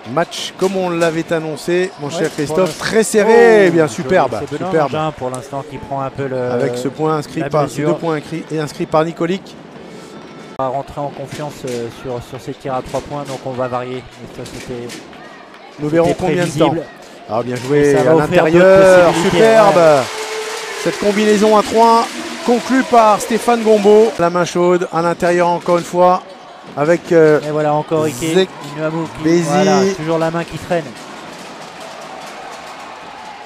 Match comme on l'avait annoncé, mon cher Christophe, très serré, bien superbe. C'est Benoît Mangin pour l'instant qui prend un peu le. Avec ce point inscrit par ces 2 points inscrits par Nicolic. On va rentrer en confiance sur ses tirs à 3 points, donc on va varier. Nous verrons combien de temps. Ah, bien joué à l'intérieur, superbe. Ouais. Cette combinaison à 3 conclue par Stéphane Gombaud. La main chaude à l'intérieur encore une fois. Avec et voilà encore Ike Bézi. Voilà, toujours la main qui traîne.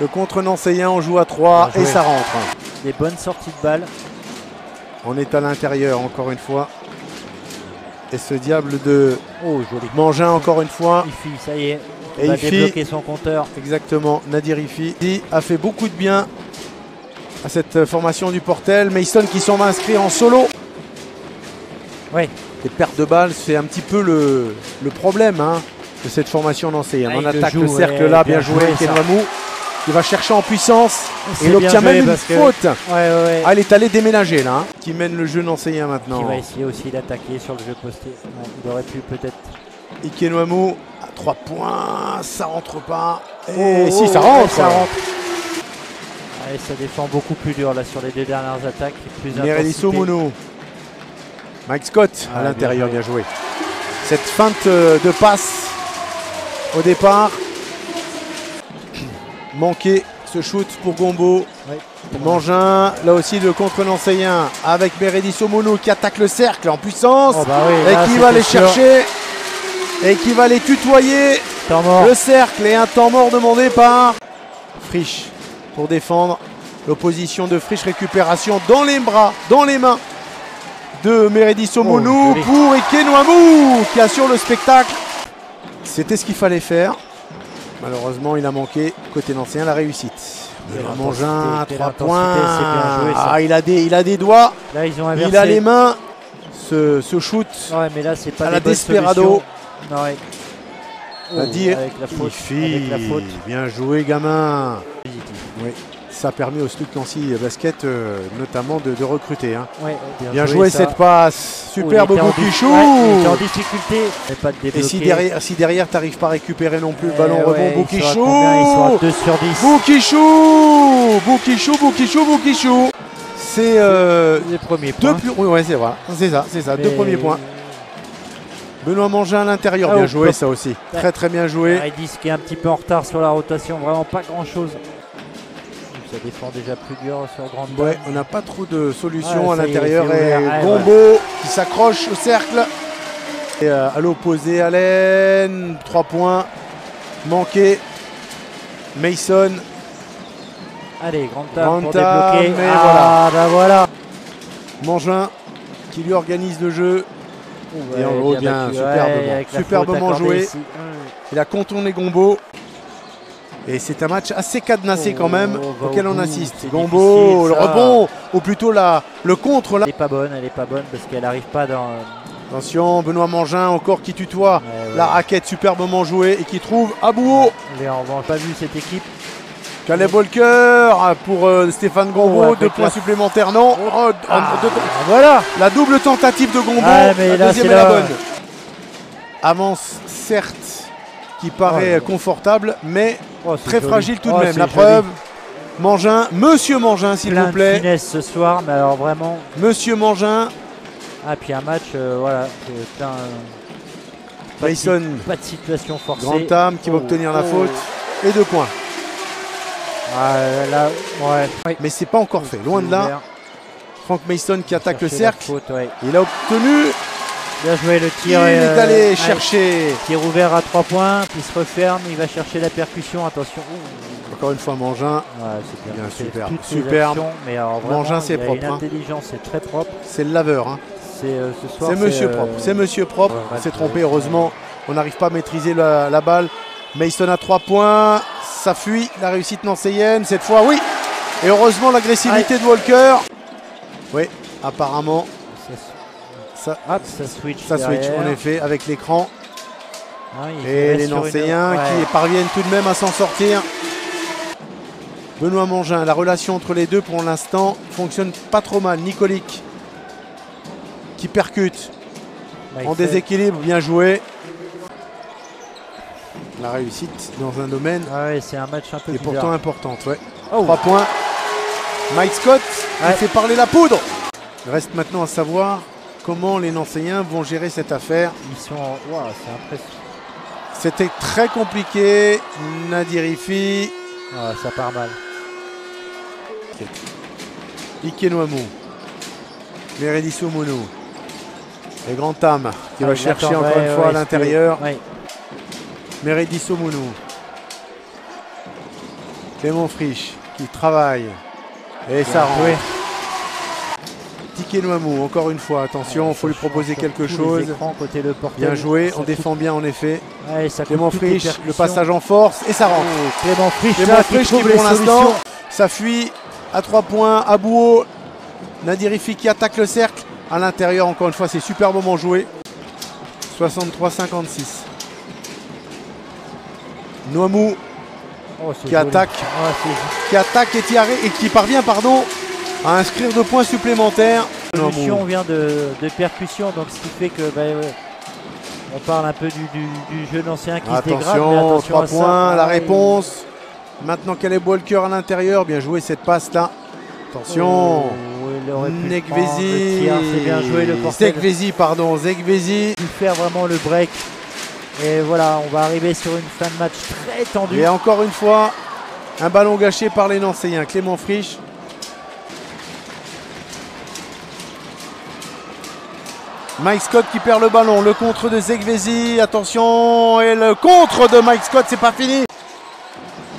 Le contre nancéien, on joue à 3 et ça rentre. Des bonnes sorties de balles. On est à l'intérieur encore une fois. Et ce diable de Mangin encore une fois. Ifi, ça y est. Il va débloquer son compteur. Exactement, Nadir Ifi a fait beaucoup de bien à cette formation du Portel. Mason qui s'en va inscrire en solo. Oui. Les pertes de balles, c'est un petit peu le problème de cette formation nancéenne. On attaque le cercle là, bien joué, Kenwamou. Il va chercher en puissance et il obtient même une faute. Ah, il est allé déménager là, qui mène le jeu nancéen maintenant. Qui va essayer aussi d'attaquer sur le jeu posté. Non, il aurait pu peut-être. Ikenwamou à 3 points, ça rentre pas. Et si, ça rentre. Ça rentre. Allez, ça défend beaucoup plus dur là sur les 2 dernières attaques. Meredisso Mono. Mike Scott à l'intérieur, bien joué. Cette feinte de passe au départ. Manqué ce shoot pour Gombaud. Mangin, là aussi le contre nancéen avec Meredisso Mono qui attaque le cercle en puissance. Et qui va les chercher. Et qui va les tutoyer. Le cercle et un temps mort demandé par Frisch pour défendre. L'opposition de Frisch, récupération dans les bras, dans les mains de Meredisso Mono pour Ikenwamou qui assure le spectacle. C'était ce qu'il fallait faire. Malheureusement, il a manqué côté nancéen la réussite. Mangin à 3 points. Ah, il a des doigts. Là, ils ont il a les mains. Ce shoot mais là, c'est pas à la Desperado. Avec la faute. Bien joué, gamin. Oui. Ça a permis au Stade Nancy Basket notamment de recruter. Bien joué cette passe. Superbe Boukichou. Il était en difficulté. Pas de et si derrière tu n'arrives pas à récupérer non plus le ballon rebond, Boukichou. Ils sont à 2 sur 10. Boukichou. C'est les premiers points. C'est vrai. C'est ça. 2 premiers points. Benoît Mangin à l'intérieur, bien joué ça aussi. Très bien joué. Redis qui est un petit peu en retard sur la rotation, vraiment pas grand chose. Ça défend déjà plus dur sur grande balle. On n'a pas trop de solutions à l'intérieur. Et Gombaud qui s'accroche au cercle. Et à l'opposé, Allen, 3 points. Manqué. Mason. Allez, grande table pour débloquer. Voilà. Mangin qui lui organise le jeu. Et en gros, bien superbement joué. Il a contourné Gombaud. Et c'est un match assez cadenassé quand même auquel on assiste. Gombaud, le rebond, ou plutôt le contre là. Elle est pas bonne parce qu'elle n'arrive pas dans. Attention, Benoît Mangin encore qui tutoie la raquette superbement jouée et qui trouve Abouo. On n'a pas vu cette équipe. Caleb Walker pour Stéphane Gombaud, 2 points supplémentaires, non. Voilà. La double tentative de Gombaud, mais la deuxième est la bonne. Avance certes qui paraît confortable, mais très fragile tout de même. La preuve, Mangin, Monsieur Mangin s'il vous plaît. Plein de finesse ce soir, mais alors vraiment. Monsieur Mangin. Puis un match, Mason. Pas de situation forcée. Grand Tam qui va obtenir la faute et 2 points. Mais c'est pas encore fait, loin de là. Frank Mason qui attaque le cercle. Il a obtenu. Bien joué le tir. Il est allé chercher. Tir ouvert à 3 points, puis il se referme, il va chercher la percussion. Attention. Encore une fois Mangin. Bien superbe. Mais alors Mangin c'est propre. Une intelligence, c'est très propre. C'est le laveur. C'est monsieur propre. C'est monsieur propre. On s'est trompé, heureusement. On n'arrive pas à maîtriser la balle. Mason à 3 points. Ça fuit. La réussite nancéienne. Cette fois, oui. Et heureusement, l'agressivité de Walker. Oui, apparemment. Ça switch en effet avec l'écran. Et les Nancéens qui parviennent tout de même à s'en sortir. Benoît Mangin, la relation entre les deux pour l'instant fonctionne pas trop mal. Nicolic qui percute en déséquilibre, bien joué. la réussite dans un domaine. Ah ouais, c'est un match un peu et bizarre. Pourtant importante. Ouais. Oh. 3 points. Mike Scott qui fait parler la poudre. Il reste maintenant à savoir comment les Nancéiens vont gérer cette affaire. Ils sont... Wow, c'est impressionnant. C'était très compliqué. Nadirifi. Ah, ça part mal. Ikenuamu. Meredisso Mono. Et Grand Tam qui va chercher encore une fois à l'intérieur. Meredisso Mono. Clément Frisch qui travaille. Et ça rentre. Ikenuamu, encore une fois, attention, il faut lui proposer quelque chose. Côté le portel, bien joué, on défend bien en effet. Ouais, Clément Frisch, le passage en force et ça rentre. Clément Frisch qui pour l'instant, ça fuit à 3 points. Abouo, Nadirifi qui attaque le cercle. À l'intérieur, encore une fois, c'est superbement joué. 63-56. Noamou qui attaque, et qui parvient à inscrire 2 points supplémentaires. On vient de percussion, donc ce qui fait que on parle un peu du jeu ancien qui se dégrade. Attention, 3 points, la réponse. Maintenant Caleb Walker à l'intérieur, bien joué cette passe là. Attention, Zegvesi, c'est bien joué le portel. Zegvesi. Il fait vraiment le break. Et voilà, on va arriver sur une fin de match très tendue. Et encore une fois, un ballon gâché par les Nancéiens. Clément Frisch. Mike Scott qui perd le ballon. Le contre de Zegvesi. Attention. Et le contre de Mike Scott, c'est pas fini.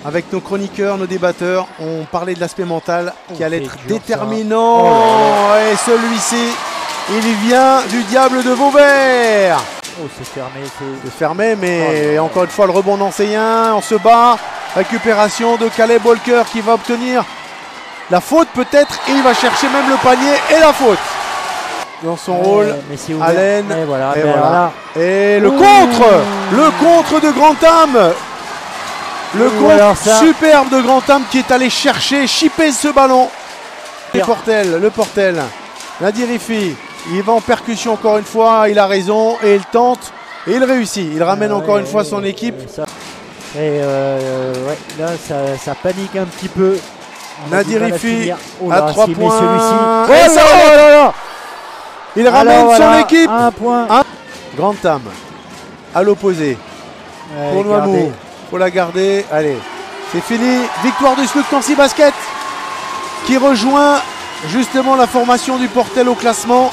Avec nos chroniqueurs, nos débatteurs, on parlait de l'aspect mental qui allait être déterminant. Et celui-ci, il vient du diable de Vauvert. Oh, c'est fermé. C'est fermé, mais encore une fois, le rebond nancéien. On se bat. Récupération de Caleb Walker qui va obtenir la faute peut-être. Et il va chercher même le panier et la faute. Dans son rôle, Allen. Et le contre de Grand Tam. Le contre superbe de Grand Tam qui est allé chercher, chipper ce ballon. Le portel. Nadirifi, il va en percussion encore une fois, il a raison et il tente et il réussit. Il ramène encore une fois son équipe. Là, ça panique un petit peu. Nadirifi à 3 points. Il ramène son équipe. Un point. Grand Tam à l'opposé. Pour Noamou. Faut la garder. Allez, c'est fini. Victoire du SLUC Nancy Basket qui rejoint justement la formation du Portel au classement.